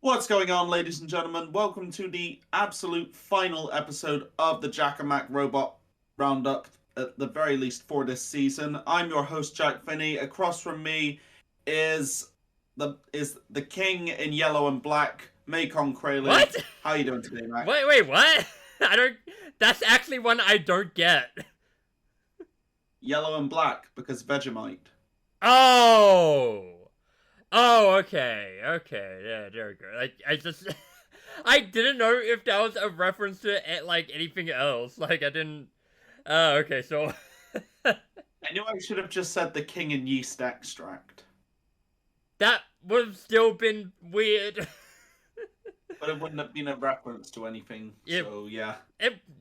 What's going on, ladies and gentlemen? Welcome to the absolute final episode of the Jack and Mac Robot Roundup, at the very least for this season. I'm your host, Jack Finney. Across from me is the king in yellow and black, Makon Crayley. What? How you doing today, Mac? Wait, what? I don't. That's actually one I don't get. Yellow and black because Vegemite. Oh. Oh, okay. Yeah, there we go. I just. I didn't know if that was a reference to like anything else. Like I didn't. Okay, so. I knew I should have just said the king in yeast extract. That would have still been weird. But it wouldn't have been a reference to anything, so yeah.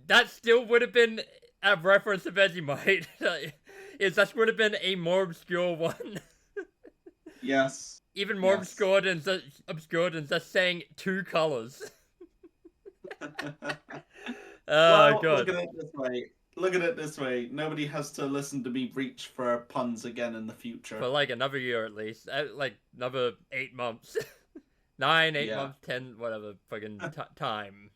That still would have been a reference to Vegemite. That would have been a more obscure one. Yes. Even more obscure than just saying two colors. Well, God. Look at it this way. Nobody has to listen to me reach for puns again in the future. For like another year at least. Like another 8 months. 8 months, 10, whatever fucking time.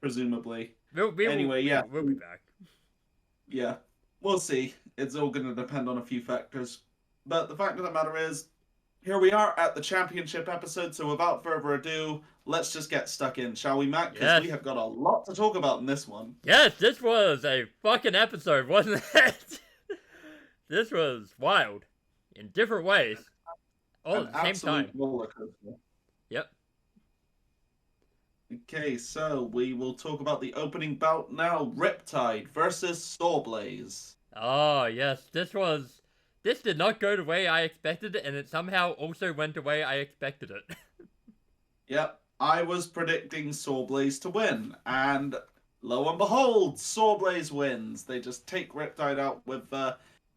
Presumably. We'll be back. Yeah. We'll see. It's all going to depend on a few factors. But the fact of the matter is, here we are at the championship episode, so without further ado, let's just get stuck in, shall we, Matt? Because we have got a lot to talk about in this one. Yes, this was a fucking episode, wasn't it? This was wild. In different ways. All at the same time. Roller coaster. Yep. Okay, so we will talk about the opening bout now. Riptide versus Sawblaze. Oh, yes. This did not go the way I expected it, and it somehow also went the way I expected it. Yep, I was predicting Sawblaze to win, and lo and behold, Sawblaze wins. They just take Riptide out with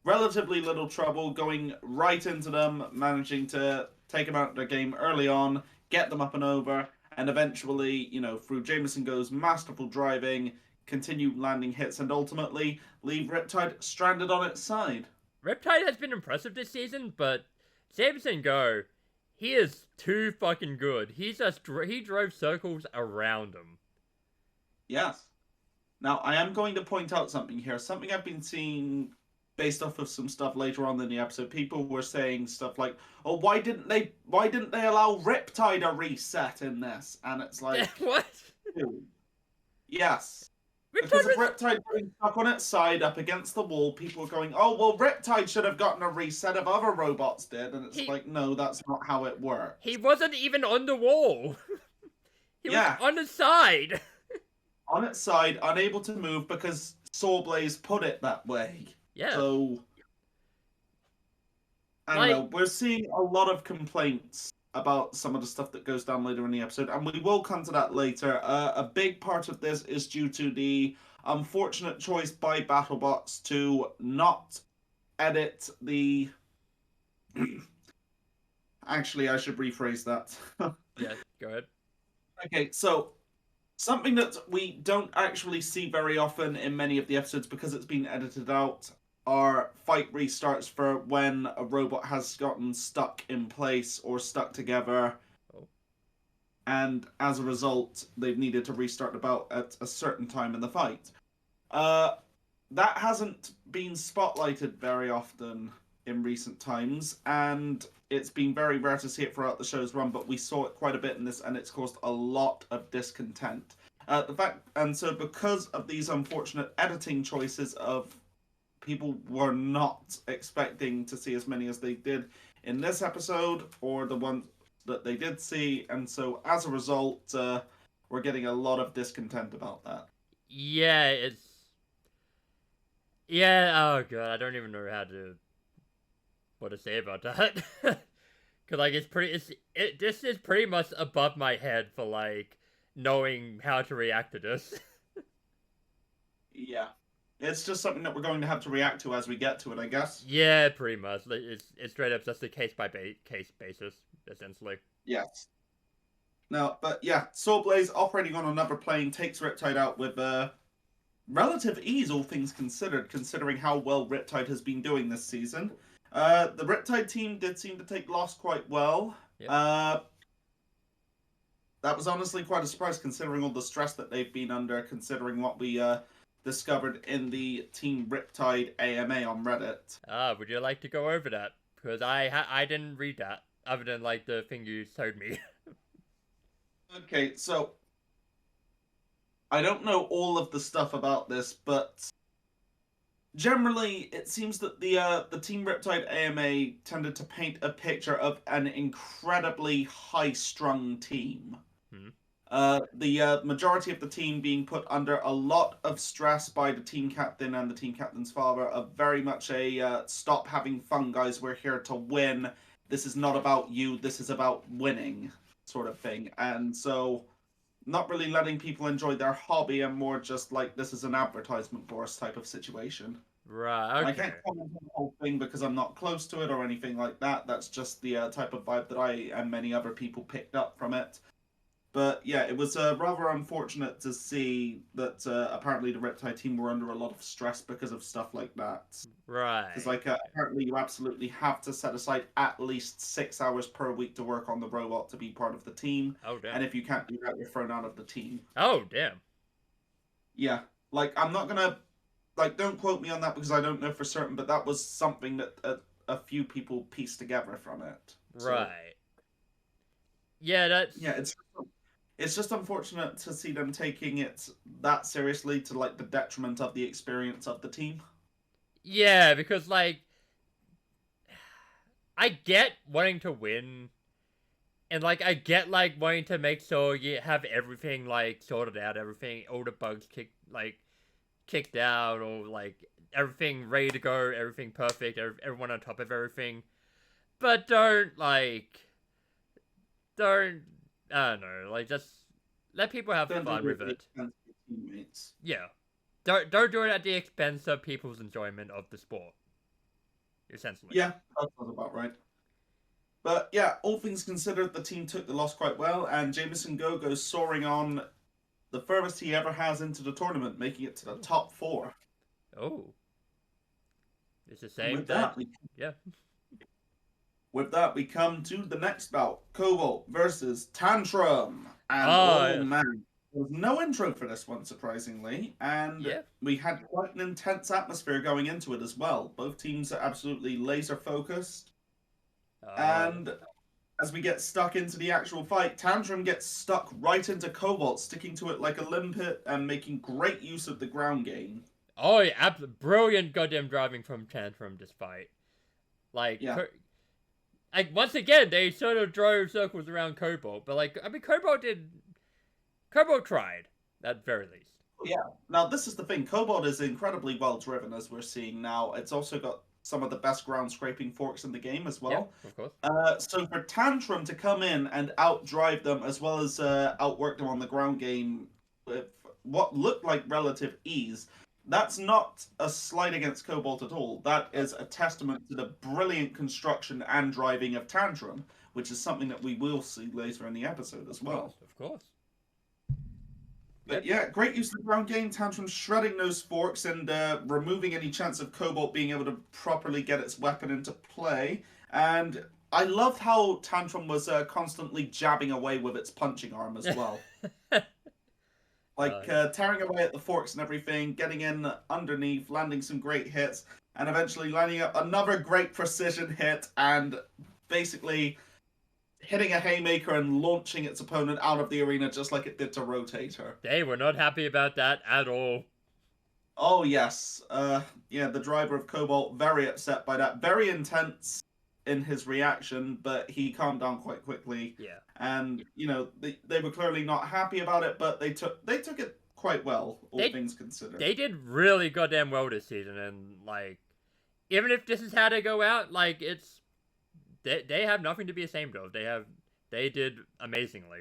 relatively little trouble, going right into them, managing to take them out of their game early on, get them up and over, and eventually, through Jameson Go's masterful driving, continue landing hits, and ultimately leave Riptide stranded on its side. Riptide has been impressive this season, but Jameson Go, he is too fucking good. He drove circles around him. Yes. Now, I am going to point out something here. Something I've been seeing based off of some stuff later on in the episode. People were saying stuff like, "Oh, why didn't they allow Riptide a reset in this?" And it's like, what? Dude. Yes. Because of Riptide being stuck on its side up against the wall, people are going, "Oh, well, Riptide should have gotten a reset if other robots did." And it's like, no, that's not how it works. He wasn't even on the wall. He was on the side. On its side, unable to move because Sawblaze put it that way. Yeah. So, I don't know. We're seeing a lot of complaints about some of the stuff that goes down later in the episode, and we will come to that later. A big part of this is due to the unfortunate choice by Battlebots to not edit the... Actually, I should rephrase that. Yeah, go ahead. Okay, so something that we don't actually see very often in many of the episodes because it's been edited out are fight restarts for when a robot has gotten stuck in place or stuck together. Oh. And as a result, they've needed to restart the bout at a certain time in the fight. That hasn't been spotlighted very often in recent times, and it's been very rare to see it throughout the show's run, but we saw it quite a bit in this, and it's caused a lot of discontent. So because of these unfortunate editing choices of people were not expecting to see as many as they did in this episode, or the ones that they did see, and so as a result, we're getting a lot of discontent about that. Yeah, oh god, I don't even know what to say about that. Cause like this is pretty much above my head for like knowing how to react to this. Yeah. It's just something that we're going to have to react to as we get to it, I guess. Yeah, pretty much. It's straight up just a case basis, essentially. Yes. Now, but yeah, Sawblaze operating on another plane takes Riptide out with relative ease, all things considered, considering how well Riptide has been doing this season. The Riptide team did seem to take loss quite well. Yep. that was honestly quite a surprise considering all the stress that they've been under, considering what we discovered in the Team Riptide AMA on Reddit. Would you like to go over that? Because I didn't read that, other than, like, the thing you showed me. Okay, so I don't know all of the stuff about this, but generally it seems that the Team Riptide AMA tended to paint a picture of an incredibly high-strung team. Hmm. The majority of the team being put under a lot of stress by the team captain and the team captain's father, of very much a stop having fun, guys, we're here to win. This is not about you, this is about winning sort of thing. And so not really letting people enjoy their hobby and more just like this is an advertisement for us type of situation. Right, And I okay. can't comment on the whole thing because I'm not close to it or anything like that. That's just the type of vibe that I and many other people picked up from it. But yeah, it was rather unfortunate to see that apparently the Riptide team were under a lot of stress because of stuff like that. Right. Because like apparently you absolutely have to set aside at least 6 hours per week to work on the robot to be part of the team. Oh, damn. And if you can't do that, you're thrown out of the team. Oh, damn. Yeah, like I'm not gonna like don't quote me on that because I don't know for certain, but that was something that a few people pieced together from it. So, Right. Yeah, that's... yeah, it's just unfortunate to see them taking it that seriously to like the detriment of the experience of the team. Yeah, because, like, I get wanting to win, and, like, I get, like, wanting to make sure you have everything, like, sorted out, everything, all the bugs kicked out, or, like, everything ready to go, everything perfect, everyone on top of everything. But don't, I don't know, like, just let people have Don't fun do it with at the it. expense of your teammates. Yeah. Don't do it at the expense of people's enjoyment of the sport. Essentially. Yeah, that sounds about right. But yeah, all things considered, the team took the loss quite well, and Jameson Go goes soaring on the furthest he ever has into the tournament, making it to the top 4. Oh. It's the And same with that... that, Yeah. with that, we come to the next bout: Cobalt versus Tantrum. And Oh, oh man, there was no intro for this one, surprisingly, and yeah. we had quite an intense atmosphere going into it as well. Both teams are absolutely laser focused. And as we get stuck into the actual fight, Tantrum gets stuck right into Cobalt, sticking to it like a limpet and making great use of the ground game. Oh, yeah, brilliant goddamn driving from Tantrum this fight. Like, Yeah. like, once again, they sort of drove circles around Cobalt, but, like, I mean, Cobalt tried, at very least. Yeah. Now, this is the thing. Cobalt is incredibly well driven, as we're seeing now. It's also got some of the best ground scraping forks in the game as well. Yeah, of course. So for Tantrum to come in and outdrive them as well as outwork them on the ground game with what looked like relative ease, that's not a slight against Cobalt at all. That is a testament to the brilliant construction and driving of Tantrum, which is something that we will see later in the episode as well. Of course. But yeah, great use of the ground game. Tantrum shredding those forks and removing any chance of Cobalt being able to properly get its weapon into play. And I loved how Tantrum was constantly jabbing away with its punching arm as well. Like tearing away at the forks and everything, getting in underneath, landing some great hits, and eventually lining up another great precision hit and basically hitting a haymaker and launching its opponent out of the arena just like it did to Rotator. They were not happy about that at all. Oh, yes. Yeah, the driver of Cobalt, very upset by that. Very intense in his reaction, but he calmed down quite quickly. Yeah. And, you know, they were clearly not happy about it, but they took it quite well, all things considered. They did really goddamn well this season, and, like, even if this is how they go out, like, it's... They have nothing to be ashamed of. They did amazingly.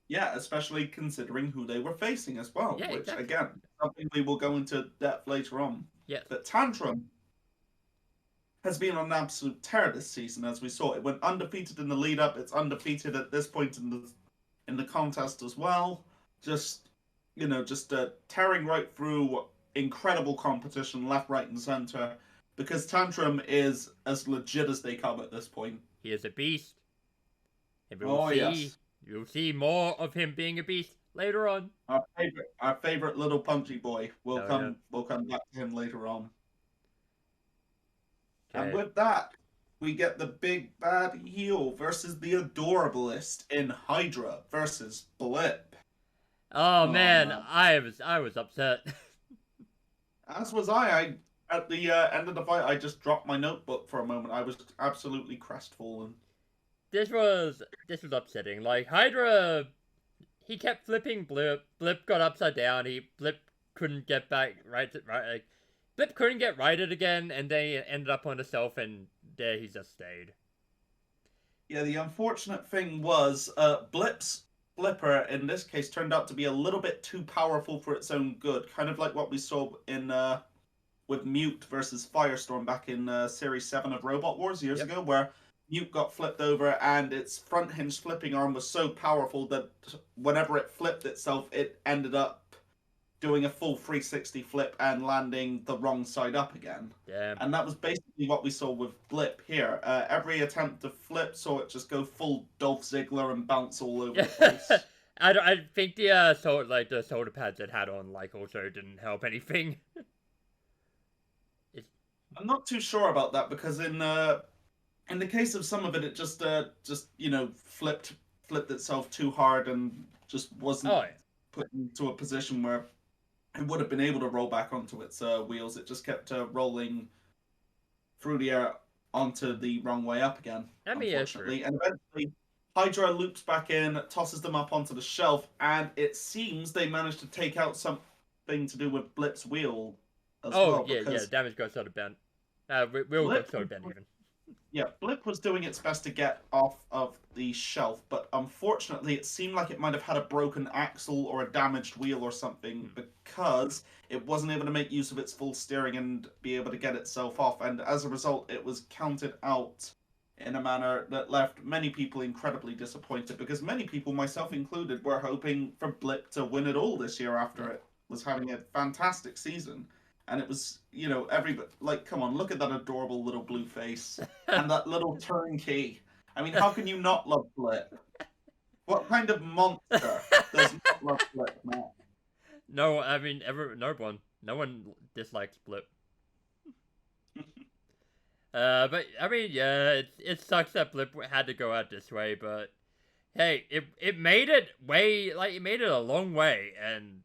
Yeah, especially considering who they were facing as well. Yeah, which, exactly. again, something we will go into depth later on. Yes. But Tantrum has been on an absolute tear this season, as we saw. It went undefeated in the lead-up. It's undefeated at this point in the contest as well. Just, you know, tearing right through incredible competition, left, right, and center. Because Tantrum is as legit as they come at this point. He is a beast. And we Oh, will see yes. you'll see more of him being a beast later on. Our favorite little punchy boy. We'll Oh, yeah. come back to him later on. And Okay. with that, we get the big bad heel versus the adorablest in Hydra versus Blip. Oh Oh man, man. I was upset. As was I at the end of the fight, I just dropped my notebook for a moment. I was absolutely crestfallen. This was upsetting. Like Hydra, he kept flipping Blip. Blip got upside down. Blip couldn't get back right. Like Blip couldn't get righted again, and they ended up on himself, and there he just stayed. Yeah, the unfortunate thing was Blip's Blipper in this case turned out to be a little bit too powerful for its own good, kind of like what we saw in with Mute versus Firestorm back in Series 7 of Robot Wars years ago, where Mute got flipped over and its front hinge flipping arm was so powerful that whenever it flipped itself, it ended up doing a full 360 flip and landing the wrong side up again. Damn. And that was basically what we saw with Blip here. Every attempt to flip saw it just go full Dolph Ziggler and bounce all over the place. I think the shoulder pads it had on also didn't help anything. I'm not too sure about that because in the case of some of it, it just flipped itself too hard and just wasn't put into a position where it would have been able to roll back onto its wheels. It just kept rolling through the air onto the wrong way up again, unfortunately. And eventually, Hydra loops back in, tosses them up onto the shelf, and it seems they managed to take out something to do with Blip's wheel as well. Yeah, damage got sort of bent. Wheel got sort of bent even. Yeah, Blip was doing its best to get off of the shelf, but unfortunately it seemed like it might have had a broken axle or a damaged wheel or something because it wasn't able to make use of its full steering and be able to get itself off, and as a result it was counted out in a manner that left many people incredibly disappointed because many people, myself included, were hoping for Blip to win it all this year after it was having a fantastic season. And it was, everybody, come on, look at that adorable little blue face and that little turnkey. I mean, how can you not love Blip? What kind of monster does not love Blip, Matt? No, I mean, no one dislikes Blip. But I mean, yeah, it sucks that Blip had to go out this way, but hey, it made it a long way, and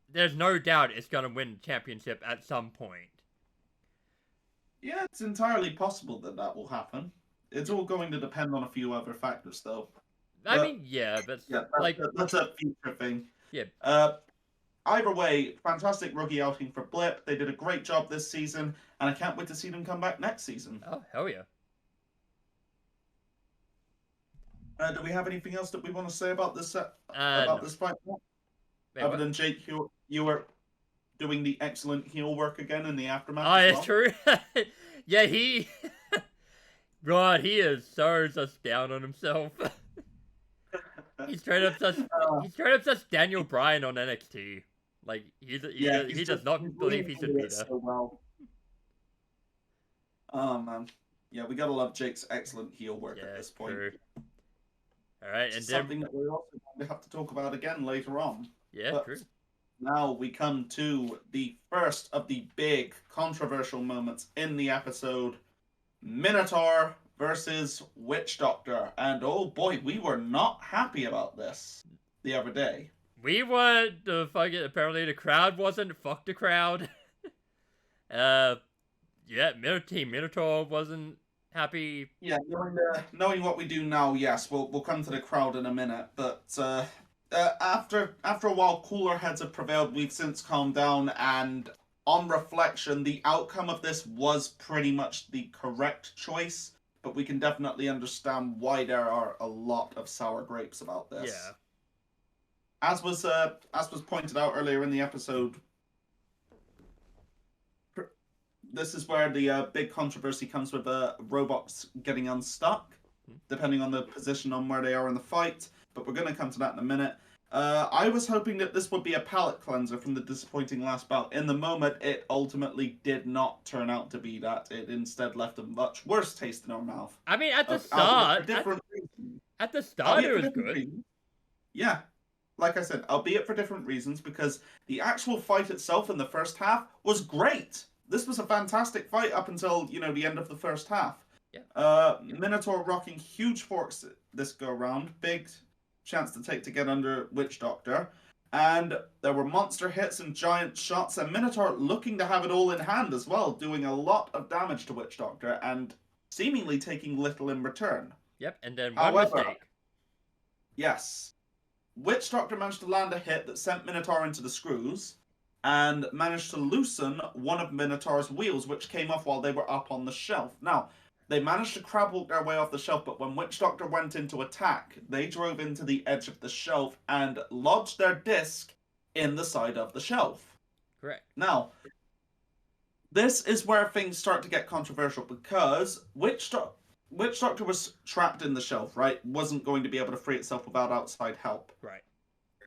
there's no doubt it's gonna win the championship at some point. Yeah, it's entirely possible that will happen. It's all going to depend on a few other factors, though. I mean, yeah, but that's a future thing. Yeah. Either way, fantastic rookie outing for Blip. They did a great job this season, and I can't wait to see them come back next season. Oh, hell yeah. Do we have anything else that we want to say about this this fight? Other than Jake, you were doing the excellent heel work again in the aftermath. Oh, it's true. Yeah, God, he is so just down on himself. He's straight up just Daniel Bryan on NXT. He does not believe he should be there. So well. Oh man, yeah, we gotta love Jake's excellent heel work at this point. True. All right, and something that we're also going to have to talk about again later on. Yeah, but true. Now we come to the first of the big controversial moments in the episode: Minotaur versus Witch Doctor. And oh boy, we were not happy about this the other day. We weren't. Apparently the crowd wasn't. Fuck the crowd. Yeah, Team Minotaur wasn't happy. Yeah, knowing what we do now, yes, we'll come to the crowd in a minute. But after a while, cooler heads have prevailed. We've since calmed down, and on reflection, the outcome of this was pretty much the correct choice. But we can definitely understand why there are a lot of sour grapes about this. Yeah. As was pointed out earlier in the episode, this is where the big controversy comes with robots getting unstuck, depending on the position on where they are in the fight. But we're going to come to that in a minute. I was hoping that this would be a palate cleanser from the disappointing last bout. In the moment, it ultimately did not turn out to be that. It instead left a much worse taste in our mouth. I mean, at the start, At the start, Albeit it for was different good. reasons. Yeah. Like I said, albeit for different reasons, because the actual fight itself in the first half was great. This was a fantastic fight up until, the end of the first half. Yeah. Minotaur rocking huge forks this go round. Big chance to take to get under Witch Doctor. And there were monster hits and giant shots, and Minotaur looking to have it all in hand as well, doing a lot of damage to Witch Doctor and seemingly taking little in return. Yep, and then one However, mistake. yes, Witch Doctor managed to land a hit that sent Minotaur into the screws and managed to loosen one of Minotaur's wheels, which came off while they were up on the shelf. Now, they managed to crab walk their way off the shelf, but when Witch Doctor went into attack, they drove into the edge of the shelf and lodged their disc in the side of the shelf. Correct. Now, this is where things start to get controversial because Witch Doctor was trapped in the shelf, right? Wasn't going to be able to free itself without outside help. Right.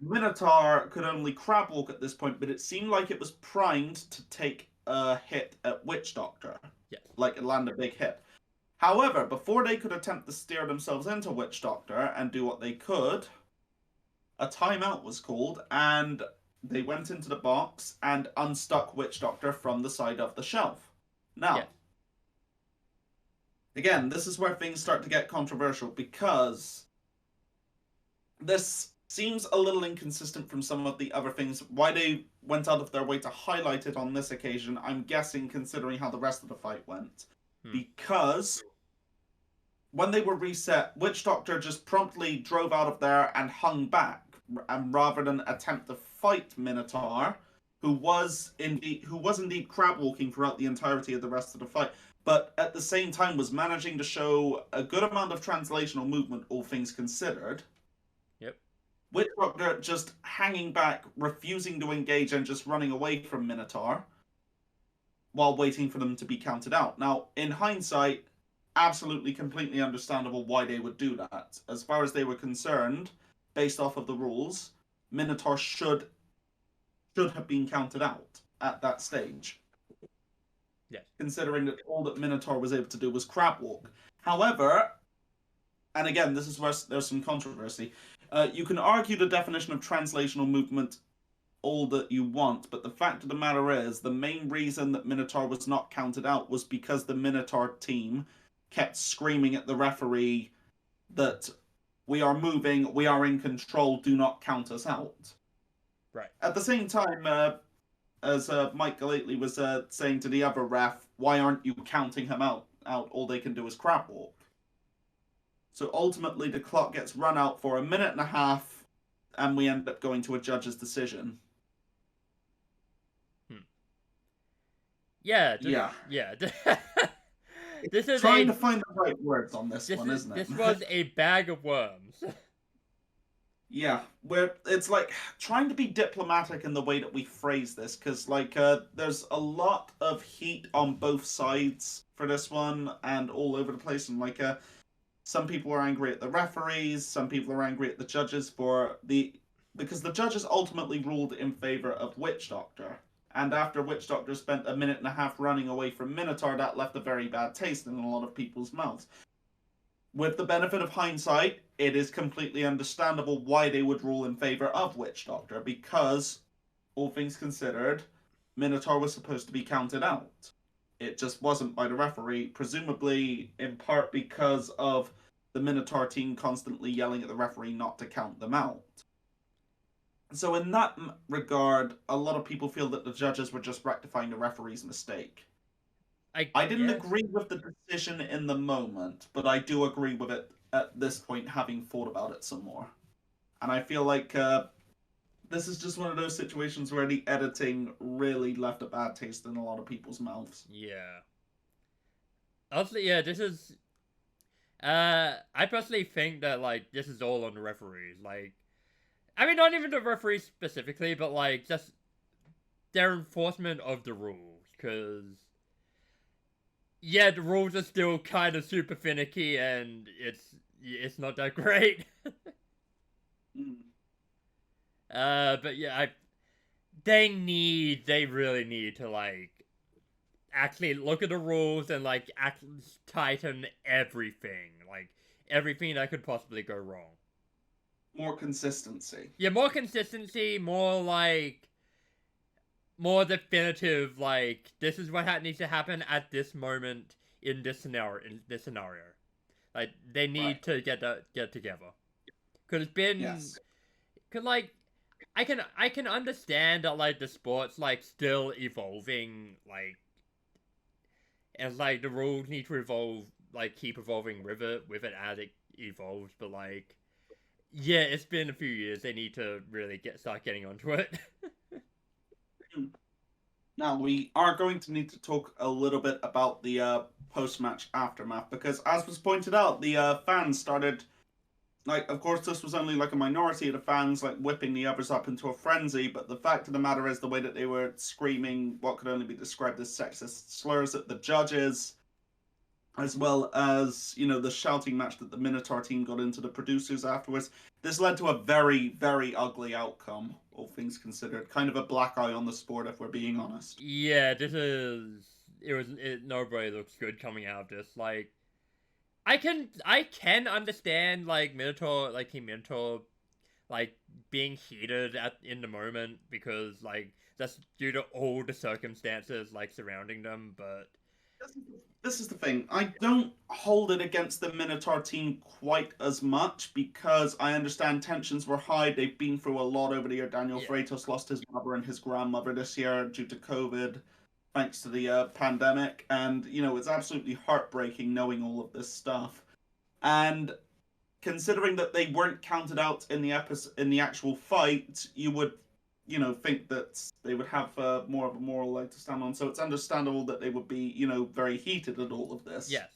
Minotaur could only crab walk at this point, but it seemed like it was primed to take a hit at Witch Doctor. Yes. Like land a big hit. However, before they could attempt to steer themselves into Witch Doctor and do what they could, a timeout was called, and they went into the box and unstuck Witch Doctor from the side of the shelf. Now, Yeah. again, this is where things start to get controversial because this seems a little inconsistent from some of the other things. Why they went out of their way to highlight it on this occasion, I'm guessing, considering how the rest of the fight went. Because when they were reset, Witch Doctor just promptly drove out of there and hung back, and rather than attempt to fight Minotaur, who was indeed crab walking throughout the entirety of the rest of the fight, but at the same time was managing to show a good amount of translational movement, all things considered. Yep. Witch Doctor just hanging back, refusing to engage, and just running away from Minotaur while waiting for them to be counted out. Now, in hindsight, absolutely completely understandable why they would do that. As far as they were concerned, based off of the rules, Minotaur should have been counted out at that stage. Yes. Considering that all that Minotaur was able to do was crab walk. However, and again, this is where there's some controversy, you can argue the definition of translational movement all that you want, but the fact of the matter is, the main reason that Minotaur was not counted out was because the Minotaur team kept screaming at the referee that we are moving, we are in control, do not count us out. Right. At the same time, as Mike Galately was saying to the other ref, why aren't you counting him out? All they can do is crab walk. So ultimately, the clock gets run out for 1.5 minutes, and we end up going to a judge's decision. Yeah. Yeah. This is trying to find the right words on this one, isn't it? This was a bag of worms. Yeah, where it's like trying to be diplomatic in the way that we phrase this, because there's a lot of heat on both sides for this one, and all over the place, and some people are angry at the referees, some people are angry at the judges because the judges ultimately ruled in favor of Witch Doctor. And after Witch Doctor spent 1.5 minutes running away from Minotaur, that left a very bad taste in a lot of people's mouths. With the benefit of hindsight, it is completely understandable why they would rule in favor of Witch Doctor, because, all things considered, Minotaur was supposed to be counted out. It just wasn't by the referee, presumably in part because of the Minotaur team constantly yelling at the referee not to count them out. So in that regard, a lot of people feel that the judges were just rectifying the referee's mistake. I didn't agree with the decision in the moment, but I do agree with it at this point, having thought about it some more. And I feel like this is just one of those situations where the editing really left a bad taste in a lot of people's mouths. Yeah. Also, yeah, this is... I personally think that, this is all on the referees. I mean, not even the referees specifically, but, just their enforcement of the rules. Because, yeah, the rules are still kind of super finicky, and it's not that great. But yeah, they really need to, actually look at the rules and, actually tighten everything. everything that could possibly go wrong. More consistency. Yeah, more consistency, more like more definitive. Like this is what needs to happen at this moment in this scenario. Like they Right. need to get together because it's been Yes. cause like I can understand that like the sport's like still evolving and like the rules need to evolve like keep evolving with it as it evolves, but like yeah, it's been a few years. They need to really start getting onto it. Now, we are going to need to talk a little bit about the post-match aftermath, because as was pointed out, the fans started, like, of course, this was only like a minority of the fans, like, whipping the others up into a frenzy, but the fact of the matter is the way that they were screaming what could only be described as sexist slurs at the judges, as well as, you know, the shouting match that the Minotaur team got into the producers afterwards. This led to a very, very ugly outcome, all things considered. Kind of a black eye on the sport, if we're being honest. Yeah, this is nobody looks good coming out of this. Like I can understand like Minotaur like Team Minotaur like being heated in the moment because like that's due to all the circumstances like surrounding them, but This is the thing. I don't hold it against the Minotaur team quite as much because I understand tensions were high. They've been through a lot over the year. Daniel yeah. Freitas lost his mother and his grandmother this year due to COVID, thanks to the pandemic. And, you know, it's absolutely heartbreaking knowing all of this stuff. And considering that they weren't counted out in the in the actual fight, you would, you know, think that they would have more of a moral leg to stand on. So it's understandable that they would be, you know, very heated at all of this. Yes.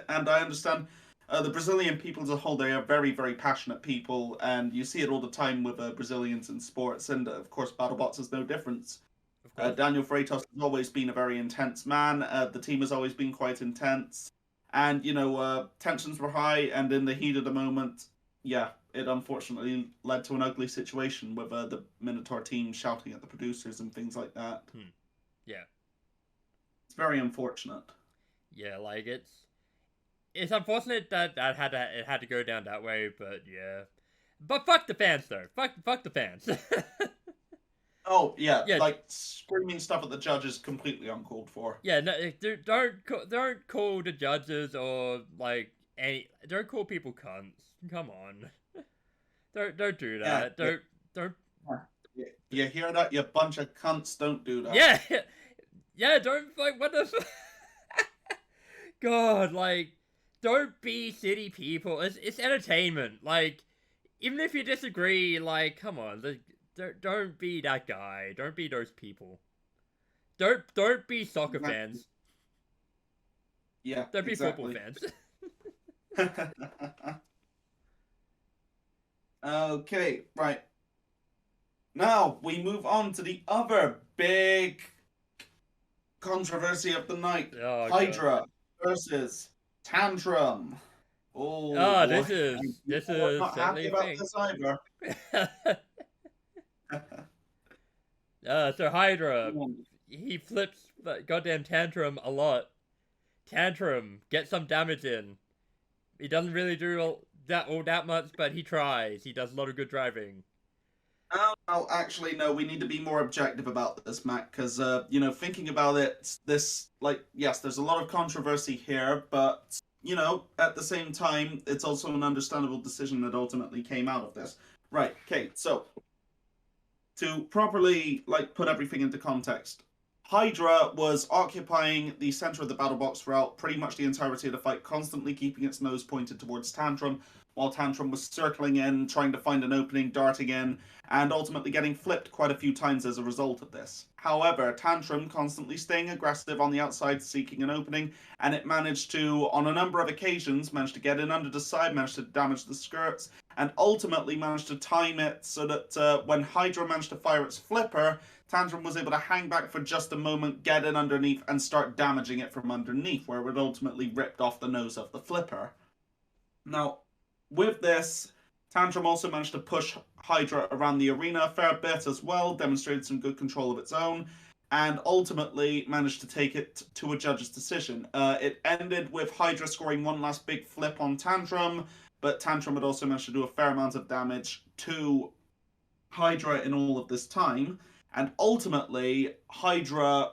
And I understand the Brazilian people as a whole, they are very, very passionate people, and you see it all the time with Brazilians in sports, and of course, Battlebots is no difference. Of course. Daniel Freitas has always been a very intense man. The team has always been quite intense, and you know, tensions were high, and in the heat of the moment, yeah, it unfortunately led to an ugly situation with the Minotaur team shouting at the producers and things like that. Yeah. It's very unfortunate. Yeah, like it's unfortunate that it had to go down that way, but yeah. But fuck the fans though. Fuck the fans. Oh yeah, Yeah, like screaming stuff at the judge is completely uncalled for. yeah. No, don't call the judges or like don't call people cunts. Come on, don't do that. Yeah, Don't. you hear that? You bunch of cunts! Don't do that. Yeah, yeah. Don't like what the. God, like don't be city people. It's entertainment. Like even if you disagree, like come on, don't be that guy. Don't be those people. Don't be soccer fans. Yeah, Don't be exactly. football fans. Okay, right. Now we move on to the other big controversy of the night: Oh, Hydra versus Tantrum. Oh oh, boy, this I'm is not happy certainly a about thing. this either. So Hydra, he flips the goddamn Tantrum a lot. Tantrum, get some damage in. He doesn't really do all that much, but he tries. He does a lot of good driving. Oh, actually, no. We need to be more objective about this, Matt, because you know, thinking about it, this like, yes, there's a lot of controversy here, but you know, at the same time, it's also an understandable decision that ultimately came out of this. Right. Okay. So to properly like put everything into context, Hydra was occupying the center of the battle box throughout pretty much the entirety of the fight, constantly keeping its nose pointed towards Tantrum, while Tantrum was circling in, trying to find an opening, darting in, and ultimately getting flipped quite a few times as a result of this. However, Tantrum constantly staying aggressive on the outside, seeking an opening, and it managed to, on a number of occasions, managed to get in under the side, managed to damage the skirts, and ultimately managed to time it so that when Hydra managed to fire its flipper, Tantrum was able to hang back for just a moment, get in underneath, and start damaging it from underneath, where it would ultimately ripped off the nose of the flipper. Now, with this, Tantrum also managed to push Hydra around the arena a fair bit as well, demonstrated some good control of its own, and ultimately managed to take it to a judge's decision. It ended with Hydra scoring one last big flip on Tantrum, but Tantrum had also managed to do a fair amount of damage to Hydra in all of this time, and ultimately Hydra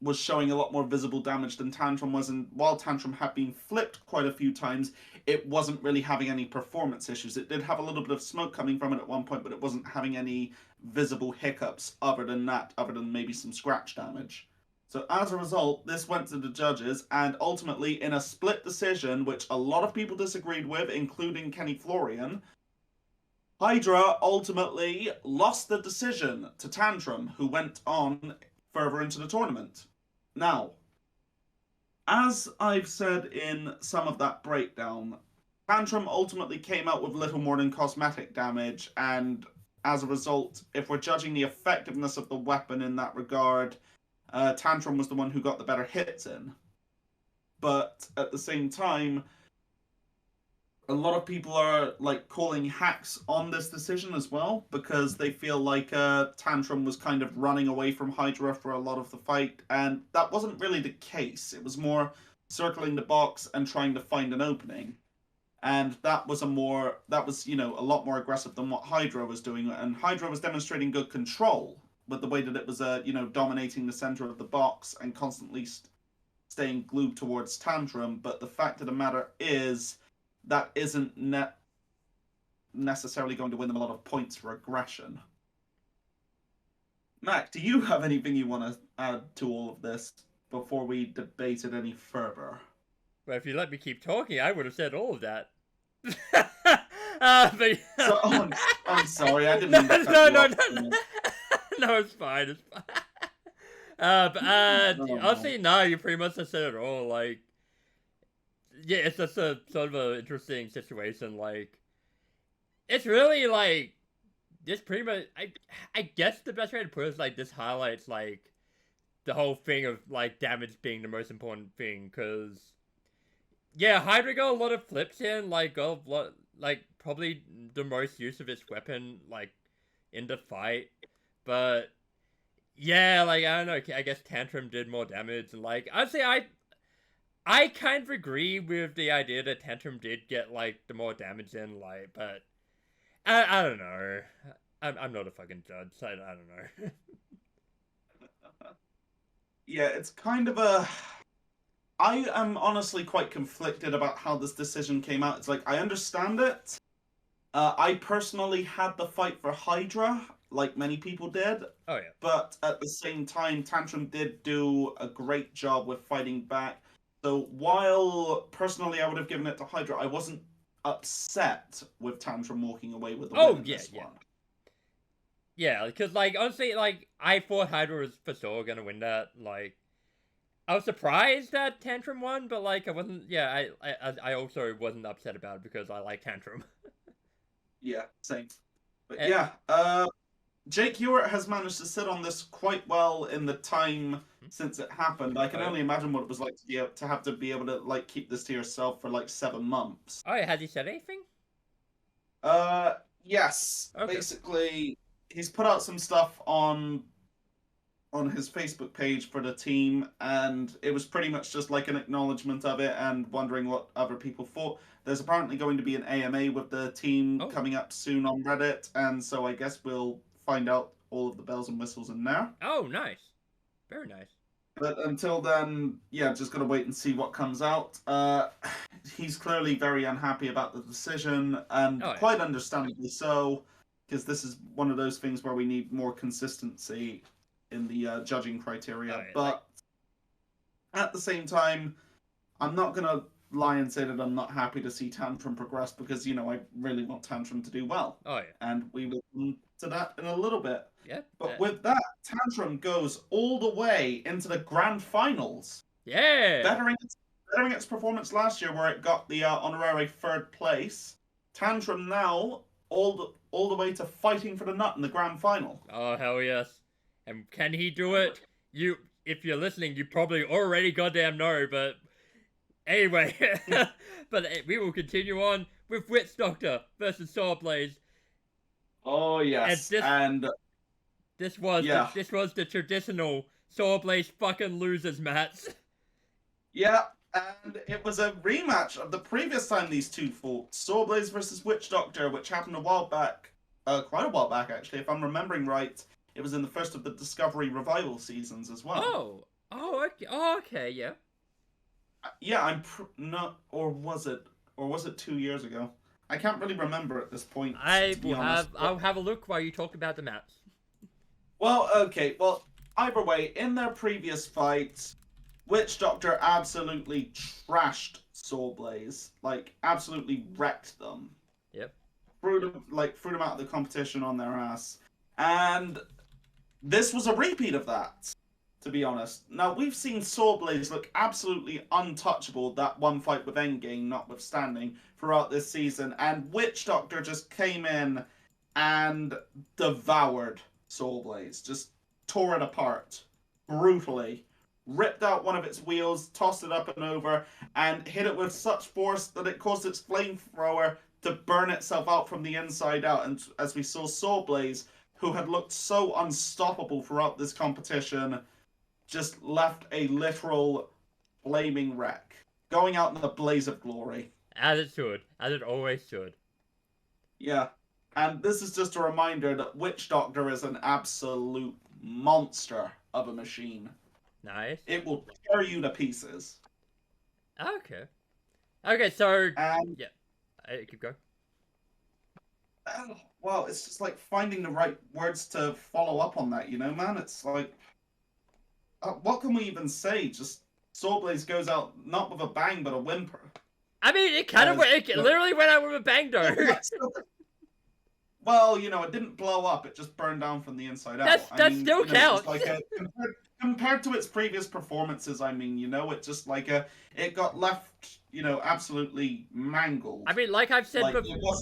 was showing a lot more visible damage than Tantrum was, and while Tantrum had been flipped quite a few times, it wasn't really having any performance issues. It did have a little bit of smoke coming from it at one point, but it wasn't having any visible hiccups other than that, other than maybe some scratch damage. So as a result, this went to the judges, and ultimately, in a split decision, which a lot of people disagreed with, including Kenny Florian, Hydra ultimately lost the decision to Tantrum, who went on further into the tournament. Now, as I've said in some of that breakdown, Tantrum ultimately came out with little more than cosmetic damage, and as a result, if we're judging the effectiveness of the weapon in that regard, Tantrum was the one who got the better hits in. But at the same time, a lot of people are like calling hacks on this decision as well, because they feel like Tantrum was kind of running away from Hydra for a lot of the fight, and that wasn't really the case. It was more circling the box and trying to find an opening, and that was a lot more aggressive than what Hydra was doing, and Hydra was demonstrating good control with the way that it was dominating the center of the box and constantly staying glued towards Tantrum. But the fact of the matter is, that isn't necessarily going to win them a lot of points for aggression. Mac, do you have anything you want to add to all of this before we debate it any further? But if you let me keep talking, I would have said all of that. But... So, I'm sorry, I didn't no, mean to cut no, you no, off. no, no. No, it's fine, it's fine. Honestly, no, you pretty much have said it all. Like, yeah, it's just a sort of an interesting situation. Like, it's really like this. Pretty much, I guess the best way to put it is like this highlights like the whole thing of like damage being the most important thing. Because yeah, Hydra got a lot of flips in. Like, got a lot, like probably the most use of its weapon like in the fight. But yeah, like I don't know. I guess Tantrum did more damage, and like I'd say I kind of agree with the idea that Tantrum did get, like, the more damage in, like, but I don't know. I'm not a fucking judge, so I don't know. Yeah, it's kind of a... I am honestly quite conflicted about how this decision came out. It's like, I understand it. I personally had the fight for Hydra, like many people did. Oh, yeah. But at the same time, Tantrum did do a great job with fighting back. So while personally I would have given it to Hydra, I wasn't upset with Tantrum walking away with the win in this one. Yeah, because, like, honestly, like, I thought Hydra was for sure gonna win that. Like, I was surprised that Tantrum won, but, like, I wasn't, yeah, I also wasn't upset about it because I like Tantrum. Yeah, same. But yeah, Jake Ewart has managed to sit on this quite well in the time since it happened. I can only imagine what it was like to have to be able to like keep this to yourself for like 7 months. Oh, yeah, has he said anything? Yes. Okay. Basically, he's put out some stuff on his Facebook page for the team, and it was pretty much just like an acknowledgement of it and wondering what other people thought. There's apparently going to be an AMA with the team coming up soon on Reddit, and so I guess we'll find out all of the bells and whistles in there. Oh, nice. Very nice. But until then, yeah, just gotta wait and see what comes out. He's clearly very unhappy about the decision, and quite understandably so, because this is one of those things where we need more consistency in the judging criteria. But at the same time, I'm not gonna lie and say that I'm not happy to see Tantrum progress, because I really want Tantrum to do well. Oh yeah. And we will come to that in a little bit. Yeah. But with that, Tantrum goes all the way into the grand finals. Yeah. Bettering its performance last year, where it got the honorary 3rd place. Tantrum now all the way to fighting for the nut in the grand final. Oh hell yes! And can he do it? If you're listening, you probably already goddamn know. But anyway, but we will continue on with Witch Doctor versus Sawblaze. Oh yes, and this was the traditional Sawblaze fucking loses, Matt. Yeah, and it was a rematch of the previous time these two fought, Sawblaze versus Witch Doctor, which happened a while back, quite a while back actually, if I'm remembering right. It was in the first of the Discovery Revival seasons as well. Okay, yeah. Yeah, not, or was it? Or was it 2 years ago? I can't really remember at this point, to be honest. I'll have a look while you talk about the maps. Well, okay, well, either way, in their previous fight, Witch Doctor absolutely trashed Sawblaze, like absolutely wrecked them. Yep. Threw them out of the competition on their ass, and this was a repeat of that. To be honest, now we've seen Sawblaze look absolutely untouchable. That one fight with Endgame, notwithstanding, throughout this season, and Witch Doctor just came in and devoured Sawblaze, just tore it apart brutally, ripped out one of its wheels, tossed it up and over, and hit it with such force that it caused its flamethrower to burn itself out from the inside out. And as we saw, Sawblaze, who had looked so unstoppable throughout this competition, just left a literal flaming wreck, going out in a blaze of glory. As it should. As it always should. Yeah. And this is just a reminder that Witch Doctor is an absolute monster of a machine. Nice. It will tear you to pieces. Okay. Okay, so... And, yeah. Keep going. well, it's just like finding the right words to follow up on that, you know, man? It's like... what can we even say? Just Sawblaze goes out not with a bang, but a whimper. I mean, it kind of went, it literally went out with a bang, though. Well, you know, it didn't blow up; it just burned down from the inside out. That still counts. Like compared to its previous performances, I mean, you know, it just it got left, you know, absolutely mangled. I mean, like I've said before.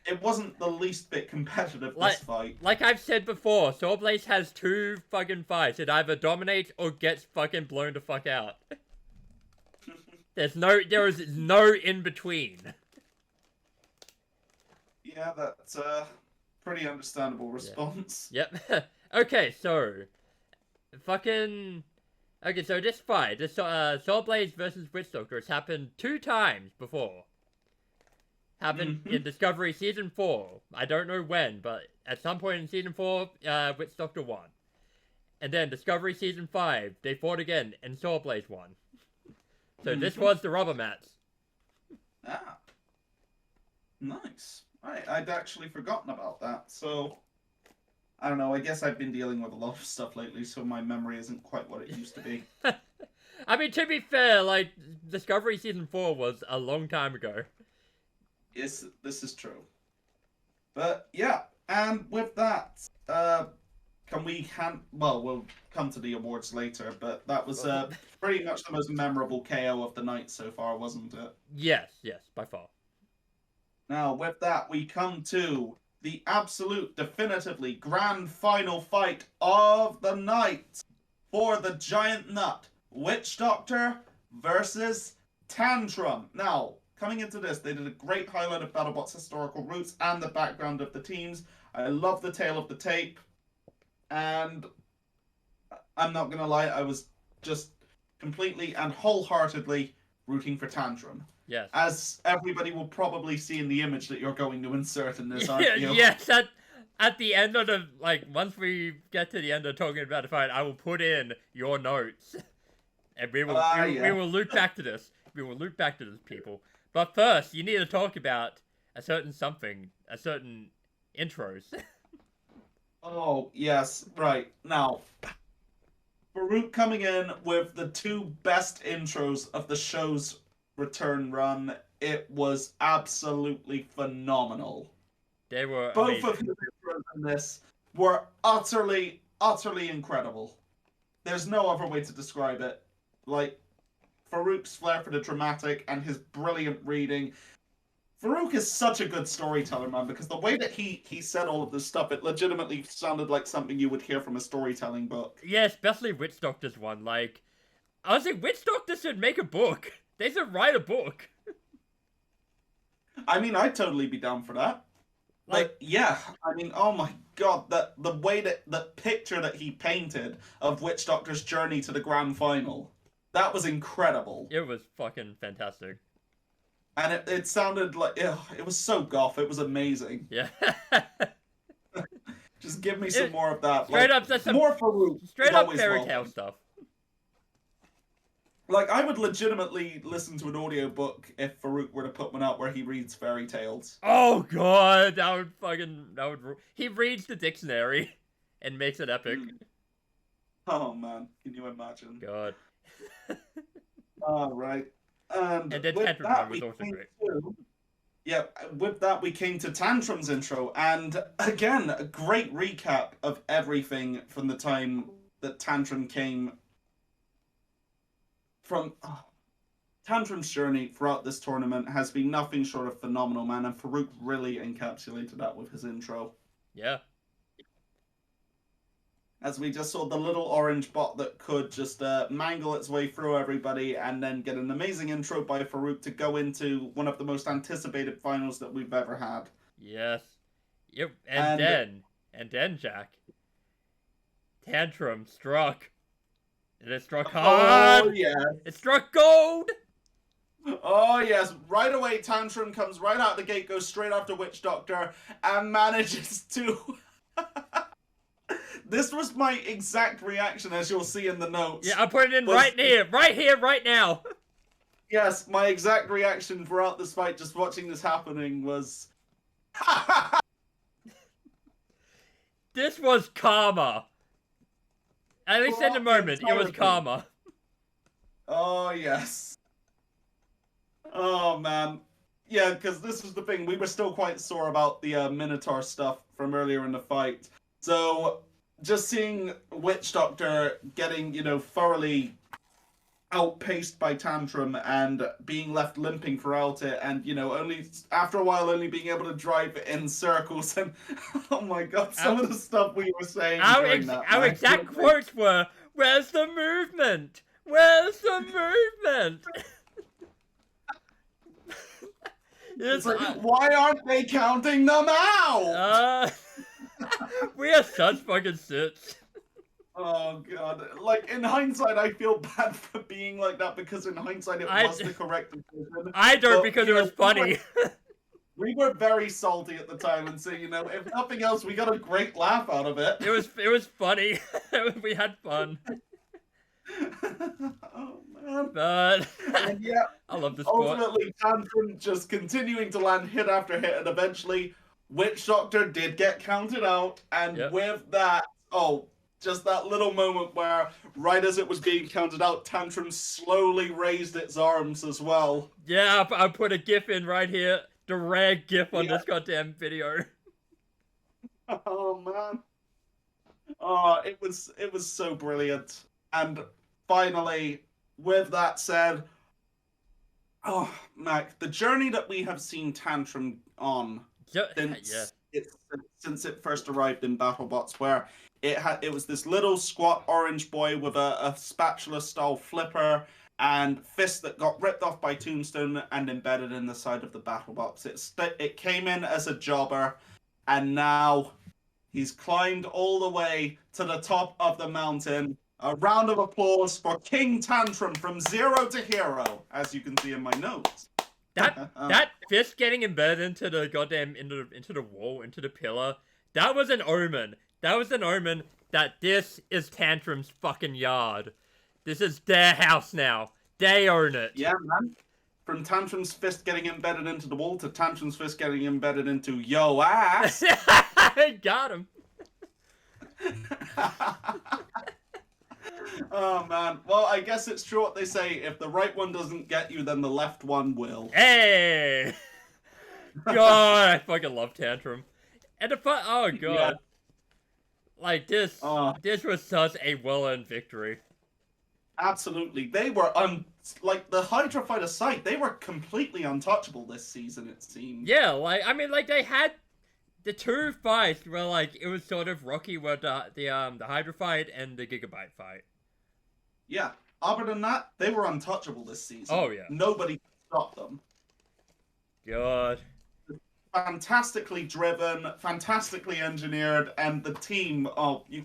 It wasn't the least bit competitive, this fight. Like I've said before, Sawblaze has two fucking fights. It either dominates or gets fucking blown the fuck out. There is no in between. Yeah, that's a pretty understandable response. Yep. Okay, so fucking okay, so this fight, this Sawblaze versus Witch Doctor, has happened 2 times before. Happened in Discovery Season 4. I don't know when, but at some point in Season 4, Witch Doctor won. And then Discovery Season 5, they fought again, and Sawblaze won. So this was the rubber match. Ah. Nice. I'd actually forgotten about that, so... I don't know, I guess I've been dealing with a lot of stuff lately, so my memory isn't quite what it used to be. I mean, to be fair, like, Discovery Season 4 was a long time ago. Yes, this is true. But, yeah, and with that, well, we'll come to the awards later, but that was pretty much the most memorable KO of the night so far, wasn't it? Yes, by far. Now, with that, we come to the absolute, definitively grand final fight of the night for the Giant Nut. Witch Doctor versus Tantrum. Now, coming into this, they did a great highlight of Battlebots' historical roots and the background of the teams. I love the tale of the tape. And I'm not going to lie, I was just completely and wholeheartedly rooting for Tantrum. Yes. As everybody will probably see in the image that you're going to insert in this, aren't you? Yes, at the end of the, like, once we get to the end of talking about the fight, I will put in your notes. And we will loop back to this. We will loop back to this, people. But first, you need to talk about a certain intros. Oh, yes, right. Now, Farouk coming in with the 2 best intros of the show's return run. It was absolutely phenomenal. They were both amazing. of his intros in this were utterly incredible. There's no other way to describe it. Like, Farouk's flair for the dramatic and his brilliant reading. Farouk is such a good storyteller, man, because the way that he said all of this stuff, it legitimately sounded like something you would hear from a storytelling book. Yeah, especially Witch Doctor's one. Like, I was like, Witch Doctor should make a book. They should write a book. I mean, I'd totally be down for that. Like, But yeah, I mean, oh my god, the way that the picture that he painted of Witch Doctor's journey to the grand final, that was incredible. it was fucking fantastic. And it sounded like it was so goth, it was amazing. Yeah. Just give me some it, more of that. straight Like up, that's some more Farouk is straight up always fairy tale welcome. stuff. Like I would legitimately listen to an audiobook if Farouk were to put one out where he reads fairy tales. Oh god, he reads the dictionary and makes it epic. Oh man, can you imagine? God. All right. And And then with Tantrum that, was we also came great. to yeah. With that, we came to Tantrum's intro, and again, a great recap of everything from the time that Tantrum came from. Tantrum's journey throughout this tournament has been nothing short of phenomenal, man, and Farouk really encapsulated that with his intro. Yeah. As we just saw the little orange bot that could just mangle its way through everybody and then get an amazing intro by Farouk to go into one of the most anticipated finals that we've ever had. Yes. Yep. And And then, Jack, Tantrum struck. And it struck oh hard. yeah, It struck gold. oh yes, right away Tantrum comes right out the gate, goes straight after Witch Doctor, and manages to. This was my exact reaction, as you'll see in the notes. Yeah, I put it in was- right here, right now. Yes, my exact reaction throughout this fight, just watching this happening, was. This was karma. At least in the moment, it was karma. Oh yes. Oh man. Yeah, because this is the thing. We were still quite sore about the Minotaur stuff from earlier in the fight. So just seeing Witch Doctor getting, thoroughly outpaced by Tantrum and being left limping throughout it, and only after a while only being able to drive it in circles, and oh my god, some of the stuff we were saying during that Our match. exact quotes were, "Where's the movement? Where's the movement?" It's like, why aren't they counting them out? We are such fucking sits. Oh god! Like in hindsight, I feel bad for being like that because in hindsight, it was the correct decision. I don't But, because it was funny. We were very salty at the time, and so if nothing else, we got a great laugh out of it. It was funny. We had fun. Oh man! But And yeah, I love the sport. ultimately, Tantrum just continuing to land hit after hit, and eventually, Witch Doctor did get counted out, and with that, just that little moment where, right as it was being counted out, Tantrum slowly raised its arms as well. Yeah, I put a GIF in right here. The rare GIF on this goddamn video. Oh man! Oh, it was so brilliant. And finally, with that said, oh Mac, the journey that we have seen Tantrum on since it first arrived in Battlebots, where it was this little squat orange boy with a spatula style flipper and fist that got ripped off by Tombstone and embedded in the side of the Battlebots. It came in as a jobber, and now he's climbed all the way to the top of the mountain. A round of applause for King Tantrum from zero to hero, as you can see in my notes. That fist getting embedded into the goddamn into the wall, into the pillar, that was an omen. That was an omen that this is Tantrum's fucking yard. This is their house now. They own it. Yeah, man. From Tantrum's fist getting embedded into the wall to Tantrum's fist getting embedded into yo ass. I got him. Oh man. Well, I guess it's true what they say. If the right one doesn't get you, then the left one will. Hey! God, I fucking love Tantrum. And oh god. Yeah. Like this was such a well-earned victory. Absolutely. They were like the Hydra fight aside, they were completely untouchable this season, it seemed. Yeah, like I mean like they had the two fights where like it was sort of rocky with the Hydra fight and the Gigabyte fight. Yeah. Other than that, they were untouchable this season. Oh yeah. Nobody could stop them. God. fantastically driven, fantastically engineered, and the team, oh, you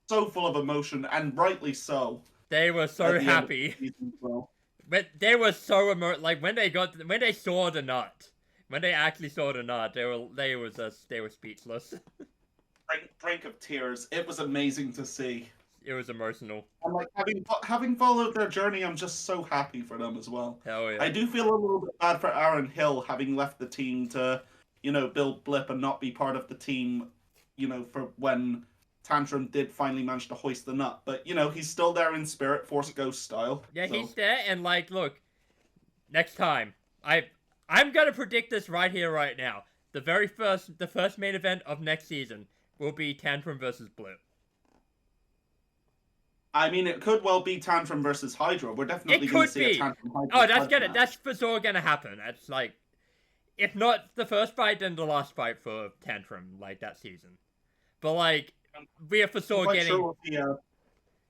so full of emotion, and rightly so. They were so At the end of happy. the season as well. But they were so like when they saw the nut, when they actually saw the nut, they were speechless. Brink of tears. It was amazing to see. It was emotional. And like having followed their journey, I'm just so happy for them as well. Hell yeah. I do feel a little bit bad for Aaron Hill having left the team to, build Blip and not be part of the team, for when Tantrum did finally manage to hoist the nut. But he's still there in spirit, Force Ghost style. Yeah, so. he's there, and like, look, next time, I'm gonna predict this right here, right now. The first main event of next season will be Tantrum versus Blip. I mean, it could well be Tantrum versus Hydra. We're definitely going to see a Tantrum Hydra. Oh, that's for sure gonna happen. That's like, if not the first fight, then the last fight for Tantrum, like that season. But like, we are for sure getting.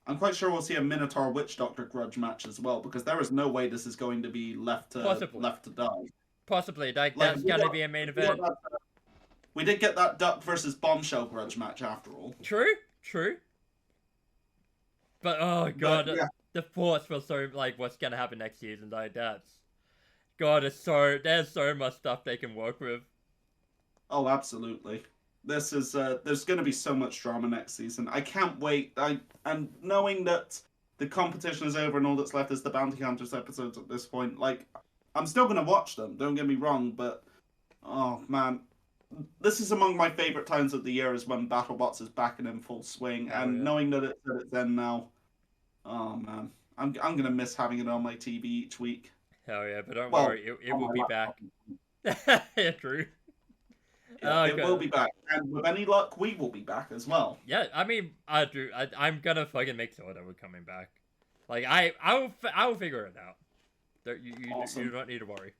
I'm quite sure we'll see a Minotaur Witch Doctor grudge match as well, because there is no way this is going to be left to die. Possibly, that's gonna be a main event. We did get that Duck versus Bombshell grudge match after all. True. But oh god, the thoughts for so like what's gonna happen next season, like that's God, there's so much stuff they can work with. Oh, absolutely. This is there's gonna be so much drama next season. I can't wait. And knowing that the competition is over and all that's left is the Bounty Hunters episodes at this point, like I'm still gonna watch them, don't get me wrong, but oh man. This is among my favorite times of the year is when Battlebots is back and in full swing, and knowing that it's in now, oh man, I'm gonna miss having it on my TV each week. Hell yeah, but don't worry, it will be back. Yeah, true. Yeah, it will be back, and with any luck, we will be back as well. Yeah, I mean, I'm gonna fucking make sure that we're coming back. Like I will figure it out. You don't need to worry.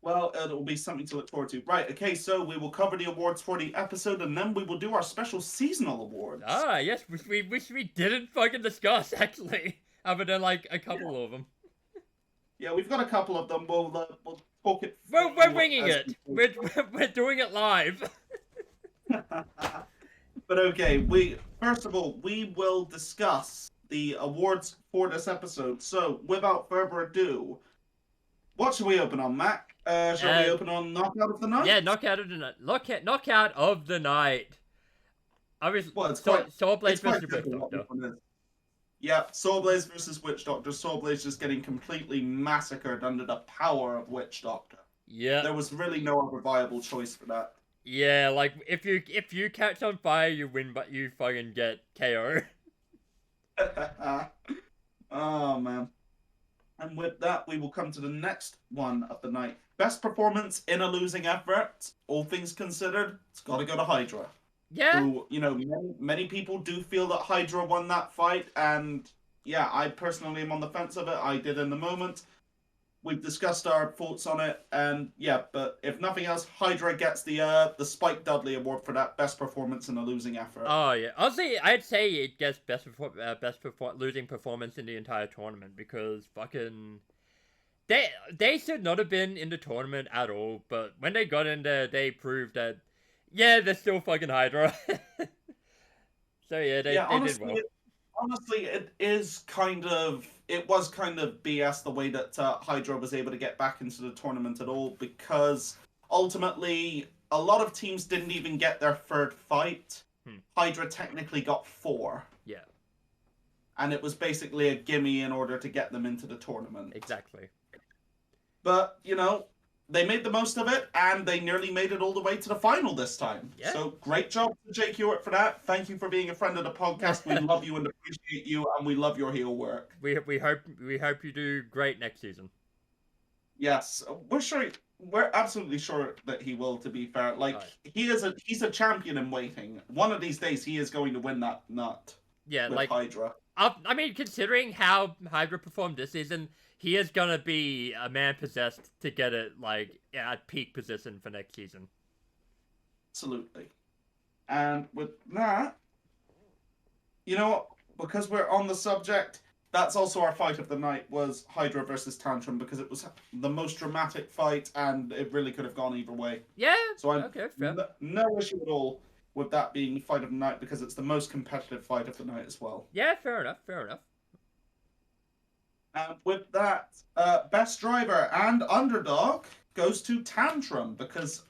Well, it'll be something to look forward to. Right, okay, so we will cover the awards for the episode, and then we will do our special seasonal awards. Ah, yes, which we didn't fucking discuss, actually. Other than, like, a couple of them. Yeah, we've got a couple of them. We'll talk it. We're winging it. We're doing it live. But okay, first of all, we will discuss the awards for this episode. So, without further ado, what should we open on, Mac? Shall we open on Knockout of the Night? Yeah, Knockout of the Night. Knockout of the Night. Obviously, well, Soulblade versus Witch Doctor. Yeah, Soulblade versus Witch Doctor. Soulblade just getting completely massacred under the power of Witch Doctor. Yeah. There was really no other viable choice for that. Yeah, like if you catch on fire, you win, but you fucking get KO. Oh man. And with that, we will come to the next one of the night. Best performance in a losing effort. All things considered, it's got to go to Hydra. Yeah. Who, many people do feel that Hydra won that fight, and yeah, I personally am on the fence of it. I did in the moment. We've discussed our thoughts on it, and yeah, but if nothing else, Hydra gets the Spike Dudley Award for that best performance in a losing effort. Oh yeah, honestly, I'd say it gets losing performance in the entire tournament because fucking they should not have been in the tournament at all. But when they got in there, they proved that yeah, they're still fucking Hydra. So yeah, they did well. Honestly, it was kind of BS the way that Hydra was able to get back into the tournament at all, because ultimately a lot of teams didn't even get their third fight. Hydra technically got 4. Yeah. And it was basically a gimme in order to get them into the tournament. Exactly. But, they made the most of it, and they nearly made it all the way to the final this time. Yeah. So great job to Jake Hewitt for that. Thank you for being a friend of the podcast. We love you and appreciate you, and we love your heel work. We hope you do great next season. Yes, we're absolutely sure that he will. To be fair, he's a champion in waiting. One of these days, he is going to win that nut. Yeah, with Hydra. I mean, considering how Hydra performed this season, he is gonna be a man possessed to get it at peak position for next season. Absolutely. And with that, because we're on the subject, that's also our fight of the night, was Hydra versus Tantrum, because it was the most dramatic fight and it really could have gone either way. Yeah. So I'm Okay. Fair. no issue at all with that being fight of the night, because it's the most competitive fight of the night as well. Yeah. Fair enough. Fair enough. And with that, best driver and underdog goes to Tantrum, because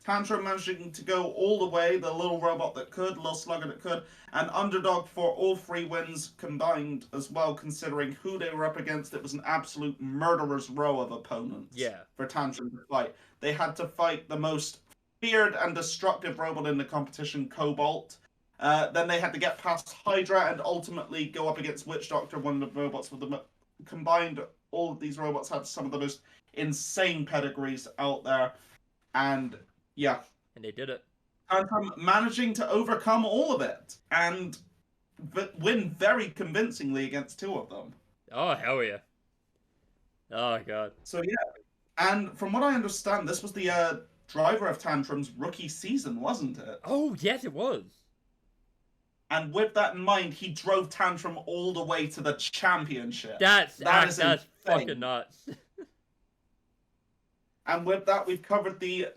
Tantrum managing to go all the way, the little robot that could, little slugger that could, and underdog for all 3 wins combined as well, considering who they were up against. It was an absolute murderer's row of opponents for Tantrum to fight. They had to fight the most feared and destructive robot in the competition, Cobalt. Then they had to get past Hydra and ultimately go up against Witch Doctor, one of the robots with the combined. All of these robots have some of the most insane pedigrees out there, and yeah. And they did it. Tantrum managing to overcome all of it and win very convincingly against 2 of them. Oh, hell yeah. Oh, God. So, yeah. And from what I understand, this was the driver of Tantrum's rookie season, wasn't it? Oh, yes, it was. And with that in mind, he drove Tantrum all the way to the championship. That's insane. fucking nuts. And with that, we've covered the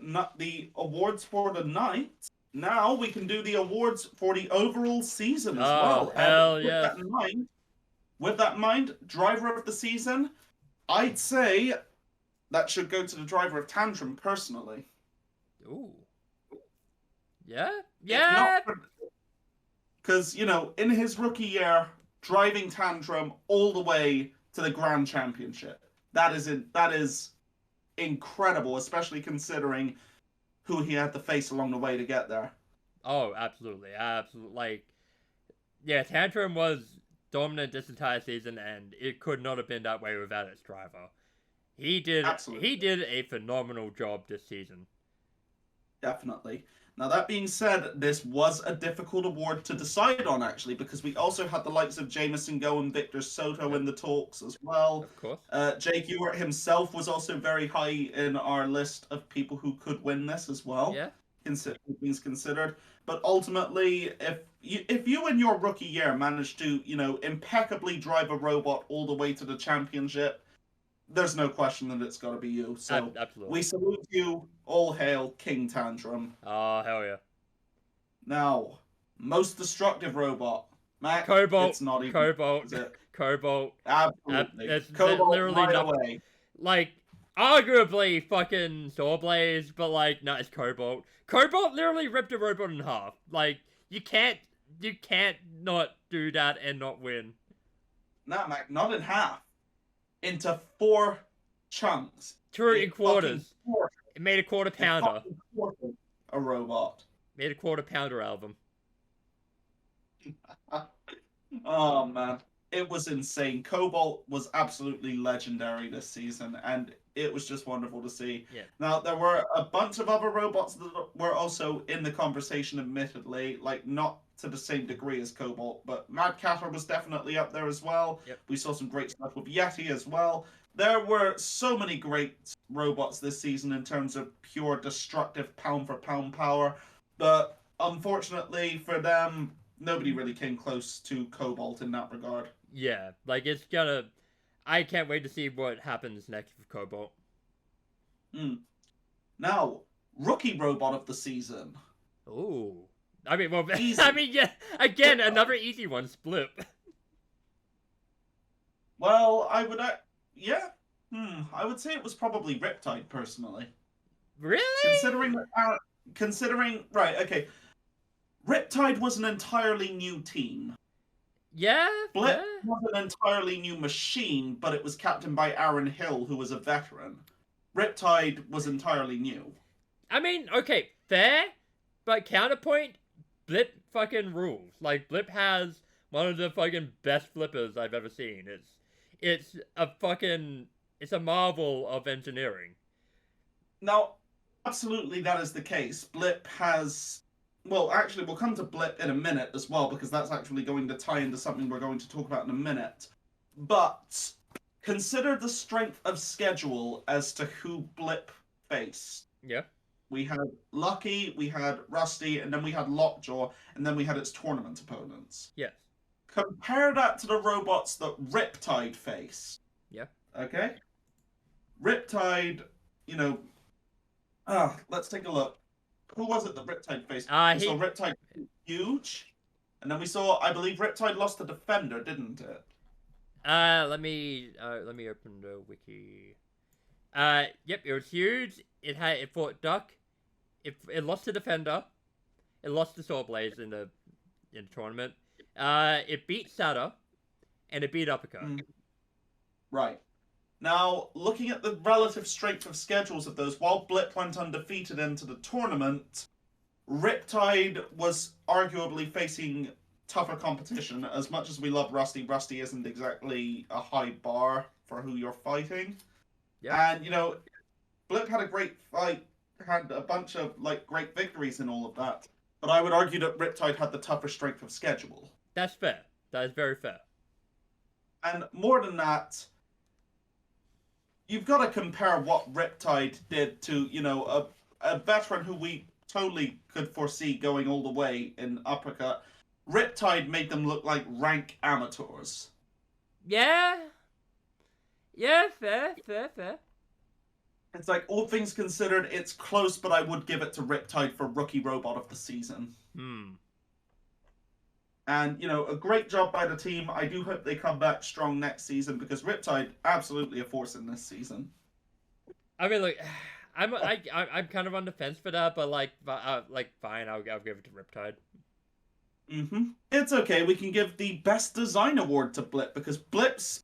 awards for the night. Now we can do the awards for the overall season as well. Hell yeah! With that in mind, driver of the season, I'd say that should go to the driver of Tantrum personally. Ooh. Yeah. Because in his rookie year, driving Tantrum all the way to the Grand Championship, that is incredible, especially considering who he had to face along the way to get there. Oh, absolutely. Like, yeah, Tantrum was dominant this entire season, and it could not have been that way without its driver. He did a phenomenal job this season. Definitely. Now, that being said, this was a difficult award to decide on, actually, because we also had the likes of Jameson Go and Victor Soto in the talks as well. Of course. Jake Ewart himself was also very high in our list of people who could win this as well. Yeah. Things considered. But ultimately, if you in your rookie year managed to, impeccably drive a robot all the way to the championship, there's no question that it's got to be you. So absolutely. We salute you. All hail King Tantrum. Oh, hell yeah. Now, most destructive robot. Mac, Cobalt. It's not even Cobalt. is it? Cobalt. Absolutely. It's Cobalt literally right nothing. away. Like, arguably fucking Sawblaze, but like, no, it's Cobalt. Cobalt literally ripped a robot in half. Like, you can't not do that and not win. Nah, Mac, not in half. Into 4 chunks. Two in quarters. It made a quarter pounder. A robot. Made a quarter pounder out of him. Oh man, it was insane. Cobalt was absolutely legendary this season, and it was just wonderful to see. Yeah. Now, there were a bunch of other robots that were also in the conversation, admittedly, like not to the same degree as Cobalt, but Mad Catter was definitely up there as well. Yep. We saw some great stuff with Yeti as well. There were so many great robots this season in terms of pure destructive pound-for-pound power, but unfortunately for them, nobody really came close to Cobalt in that regard. Yeah, like it's gonna... I can't wait to see what happens next with Cobalt. Now, rookie robot of the season. Ooh. I mean, well, Easy. I mean, yeah, again, another easy one, Split. Well, I would... I would say it was probably Riptide, personally. Really? Considering... Right, okay. Riptide was an entirely new team. Yeah? Blip was an entirely new machine, but it was captained by Aaron Hill, who was a veteran. Riptide was entirely new. I mean, okay, fair, but counterpoint, Blip fucking rules. Like, Blip has one of the fucking best flippers I've ever seen. It's a marvel of engineering. Now, absolutely that is the case. Blip has... Well, actually, we'll come to Blip in a minute as well, because that's actually going to tie into something we're going to talk about in a minute. But consider the strength of schedule as to who Blip faced. Yeah. We had Lucky, we had Rusty, and then we had Lockjaw, and then we had its tournament opponents. Yes. compare that to the robots that Riptide face. Yeah. Okay? Riptide, you know, let's take a look. Who was it that Riptide faced? We saw Riptide huge, and then we saw, I believe, Riptide lost the Defender, didn't it? Let me open the wiki. Yep, it was huge. It fought Duck. It lost to Defender. It lost to Sawblaze in the tournament. It beat Sada, and it beat Uppercut. Right. Now, looking at the relative strength of schedules of those, while Blip went undefeated into the tournament, Riptide was arguably facing tougher competition. As much as we love Rusty, Rusty isn't exactly a high bar for who you're fighting. Yeah. And, you know, Blip had a great fight, had a bunch of, like, great victories in all of that. But I would argue that Riptide had the tougher strength of schedule. That's fair. That is very fair. And more than that, you've got to compare what Riptide did to, you know, a veteran who we totally could foresee going all the way in Uppercut. Riptide made them look like rank amateurs. Yeah. Yeah, fair. It's like, all things considered, it's close, but I would give it to Riptide for Rookie Robot of the Season. And, you know, a great job by the team. I do hope they come back strong next season, because Riptide, absolutely a force in this season. I mean, like, I'm kind of on the fence for that, but, like fine, I'll give it to Riptide. It's okay, we can give the Best Design Award to Blip, because Blip's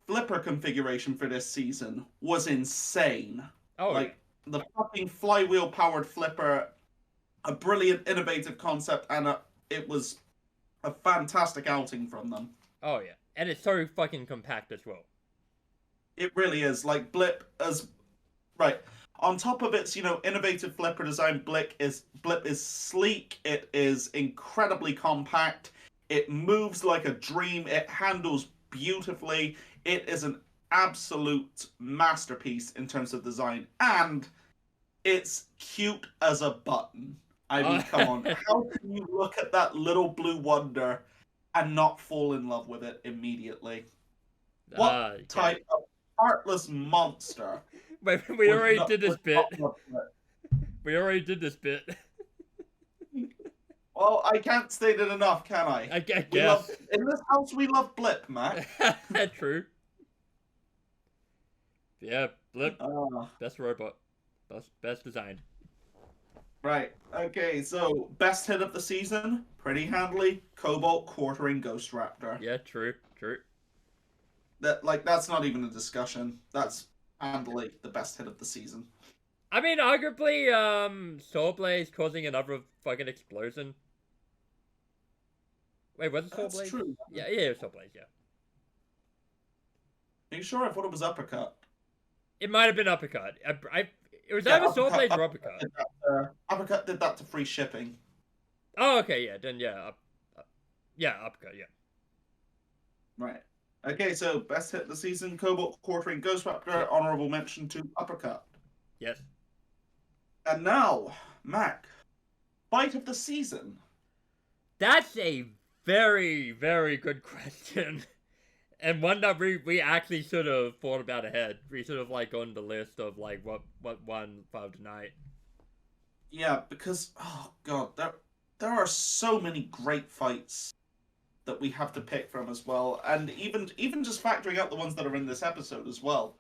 flipper configuration for this season was insane. Oh, like, the fucking flywheel-powered flipper, a brilliant, innovative concept, and it was a fantastic outing from them. Oh, yeah. And it's so fucking compact as well. It really is. Like, Blip as... Right. On top of its, you know, innovative flipper design, Blip is sleek, it is incredibly compact, it moves like a dream, it handles beautifully, it is an absolute masterpiece in terms of design, and it's cute as a button. I mean, come on. How can you look at that little blue wonder and not fall in love with it immediately? What type of heartless monster? Wait, we already did this bit. We already did this bit. Well, I can't state it enough, can I? I guess. In this house, we love Blip, Mac. True. Yeah, Blip. Best robot. Best design. Right. Okay, so best hit of the season, pretty handily, Cobalt quartering Ghost Raptor. Yeah, true. That's not even a discussion. That's handily the best hit of the season. I mean, arguably, Sawblaze causing another fucking explosion. Wait, was it Sawblaze? That's true. Yeah, it was Sawblaze, yeah. Are you sure? I thought it was Uppercut. It might have been Uppercut. It was either Sawblaze or Uppercut. Uppercut did that to free shipping. Oh, okay, yeah, then yeah. Uppercut, yeah. Right. Okay, so best hit of the season, Cobalt quartering Ghost Raptor, honorable mention to Uppercut. Yes. And now, Mac, fight of the season. That's a very, very good question. And one that we actually should have thought about ahead. We should have, like, gone the list of, like, what won Fight of the Night. Yeah, because, oh god, there are so many great fights that we have to pick from as well. And even just factoring out the ones that are in this episode as well.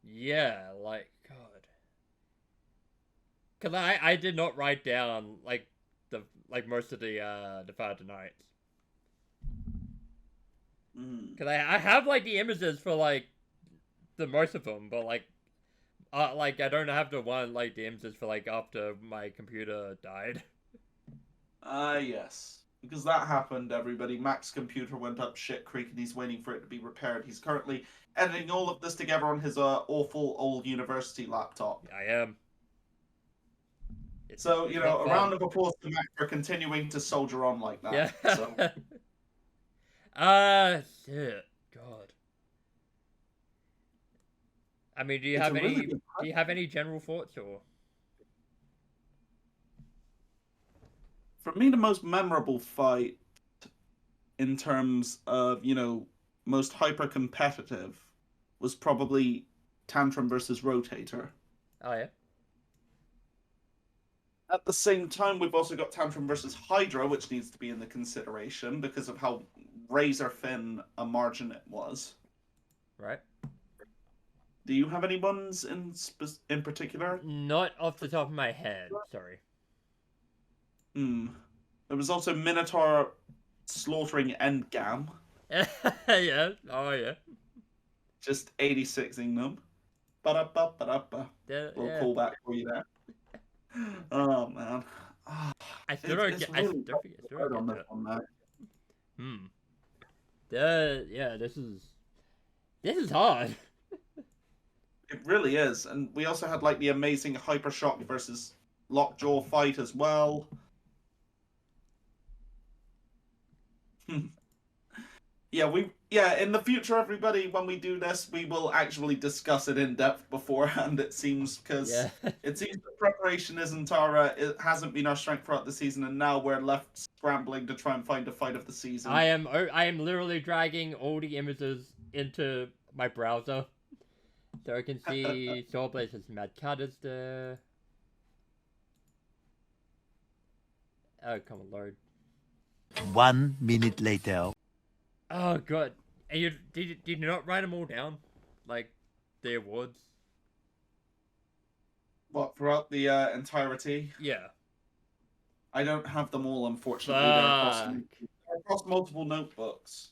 Yeah, like, god. Because I did not write down, like, most of the Fight of the Night. Because I have, like, the images for, like, the most of them, but, like, I don't have the one, like, the images for, like, after my computer died. Yes. Because that happened, everybody. Mac's computer went up shit creek and he's waiting for it to be repaired. He's currently editing all of this together on his awful old university laptop. I am. So, you know, a round of applause to Mac for continuing to soldier on like that. Yeah. So. Shit. God. I mean, do you have any general thoughts, or? For me, the most memorable fight in terms of, most hyper competitive was probably Tantrum versus Rotator. Oh yeah. At the same time, we've also got Tantrum versus Hydra, which needs to be in the consideration because of how razor thin a margin it was. Right. Do you have any ones in particular? Not off the top of my head. Sorry. Hmm. There was also Minotaur slaughtering Endgam, Yeah. Oh yeah. just 86ing them. Ba-da-ba-ba-da-ba. Yeah. Little Yeah. callback for you there. Oh man. Ah, I still it's don't it's get. I really still, I still don't hard on get this that. one, man. Hmm. Yeah. This is hard. It really is. And we also had like the amazing Hypershock versus Lockjaw fight as well. Yeah, in the future, everybody, when we do this, we will actually discuss it in depth beforehand, it seems, because Yeah. it seems that preparation isn't it hasn't been our strength throughout the season, and now we're left scrambling to try and find a fight of the season. I am literally dragging all the images into my browser, so I can see Soulblaze's Mad Cat is there. Oh come on, Lord. 1 minute later. Oh god, and did you not write them all down, like the awards? What, throughout the entirety? Yeah. I don't have them all, unfortunately. Fuck. They're across multiple notebooks.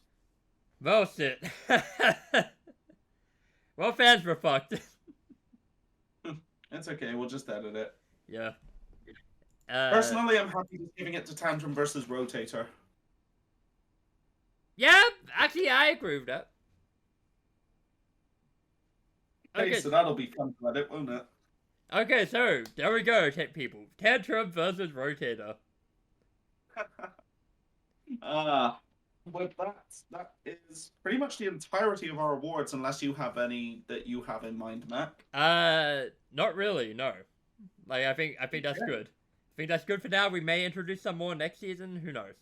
Well, shit. Well, fans were fucked. It's okay, we'll just edit it. Yeah. Personally, I'm happy just giving it to Tantrum versus Rotator. Yeah, actually, I agree with that. Okay, so that'll be fun to edit, won't it? Okay, so there we go, people. Tantrum versus Rotator. With that is pretty much the entirety of our awards, unless you have any that you have in mind, Mac. Not really, no. Like, I think that's good. I think that's good for now. We may introduce some more next season. Who knows?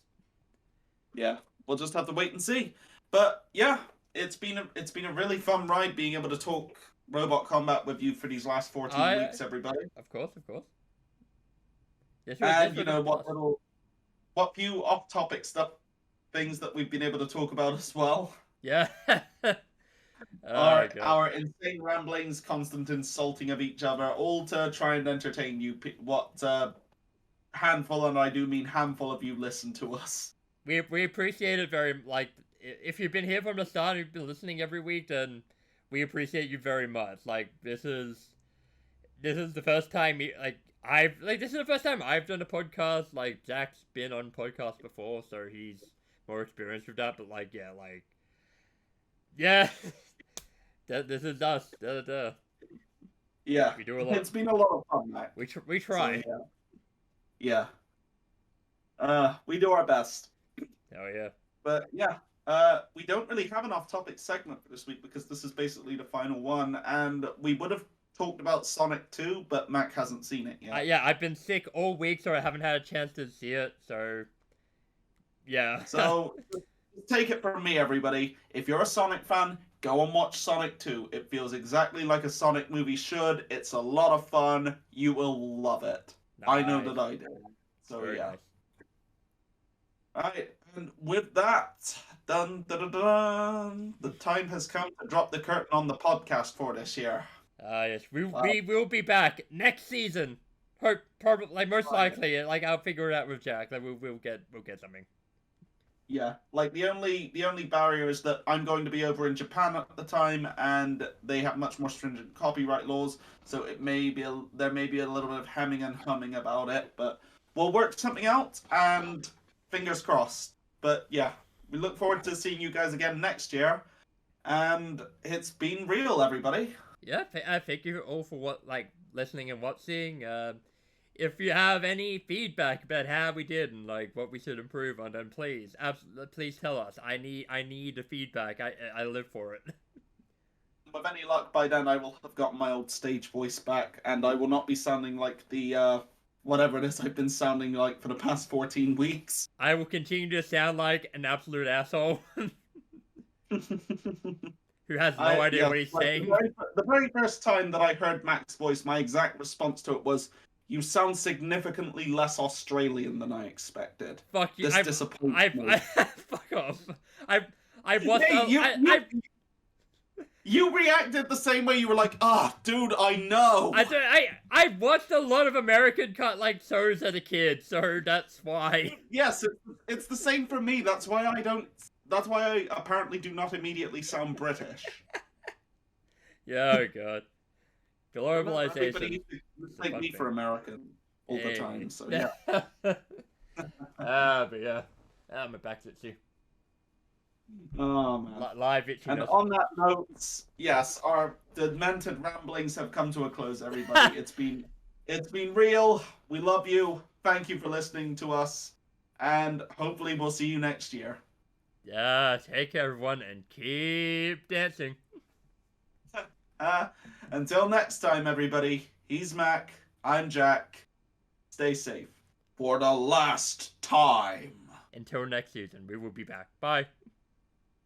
Yeah, we'll just have to wait and see. But yeah, it's been a really fun ride being able to talk robot combat with you for these last 14 weeks, everybody. Of course. Yes, and you know what few off-topic things that we've been able to talk about as well. Yeah. Our insane ramblings, constant insulting of each other, all to try and entertain you. What handful, and I do mean handful of you, listen to us. We appreciate it very, like, if you've been here from the start and you've been listening every week, then we appreciate you very much. Like, this is the first time, this is the first time I've done a podcast. Like, Jack's been on podcasts before, so he's more experienced with that, but yeah. This is us. Yeah, we do a lot. It's been a lot of fun, Mac. We try. So, yeah. We do our best. Oh yeah. But yeah, we don't really have an off-topic segment for this week because this is basically the final one, and we would have talked about Sonic 2, but Mac hasn't seen it yet. Yeah, I've been sick all week, so I haven't had a chance to see it. So, yeah. So, take it from me, everybody. If you're a Sonic fan, go and watch Sonic 2. It feels exactly like a Sonic movie should. It's a lot of fun. You will love it. Nice. I know that I did. So very yeah. Nice. Alright, and with that, dun, dun, dun, dun, the time has come to drop the curtain on the podcast for this year. Yes, we will be back next season. Probably, most likely. Like, I'll figure it out with Jack. Like, we'll get something. Yeah, like the only barrier is that I'm going to be over in Japan at the time, and they have much more stringent copyright laws. So there may be a little bit of hemming and humming about it, but we'll work something out. And fingers crossed. But yeah, we look forward to seeing you guys again next year. And it's been real, everybody. Yeah, thank you all for listening and watching. If you have any feedback about how we did and what we should improve on, then please tell us. I need the feedback. I live for it. With any luck, by then I will have gotten my old stage voice back, and I will not be sounding like the whatever it is I've been sounding like for the past 14 weeks. I will continue to sound like an absolute asshole who has no idea what he's saying. The very first time that I heard Mac's voice, my exact response to it was, "You sound significantly less Australian than I expected." Fuck you. This disappoints me. Fuck off. I've watched. Hey, you reacted the same way. You were like, "Ah, dude, I know." I watched a lot of American shows as a kid, so that's why. Yes, it's the same for me. That's why I don't. That's why I apparently do not immediately sound British. Yeah, oh god. Globalization. Everybody mistake me for American all the time, so yeah. But yeah. My back's itchy. Oh man. Live itchiness. And on that note, yes, our demented ramblings have come to a close, everybody. It's been real. We love you. Thank you for listening to us. And hopefully we'll see you next year. Yeah, take care everyone and keep dancing. Until next time, everybody. He's Mac. I'm Jack. Stay safe. For the last time. Until next season, we will be back. Bye.